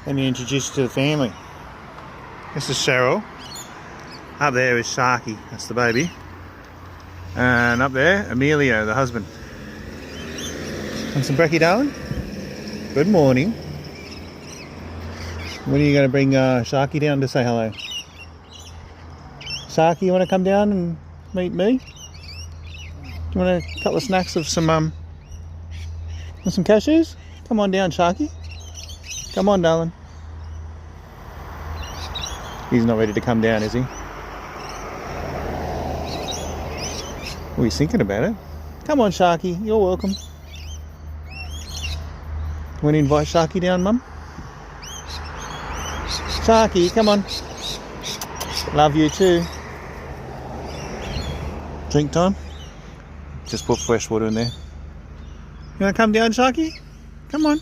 Let me introduce you to the family. This is Sheryl. Up there is Sharky, that's the baby. And up there, Emilio, the husband. Want some brekkie, darling? Good morning. When are you going to bring Sharky down to say hello? Sharky, you want to come down and meet me? Do you want a couple of snacks of some want some cashews? Come on down, Sharky. Come on, darling. He's not ready to come down, is he? Well, he's thinking about it. Come on, Sharky. You're welcome. Want to invite Sharky down, Mum? Sharky, come on. Love you too. Drink time? Just put fresh water in there. You want to come down, Sharky? Come on.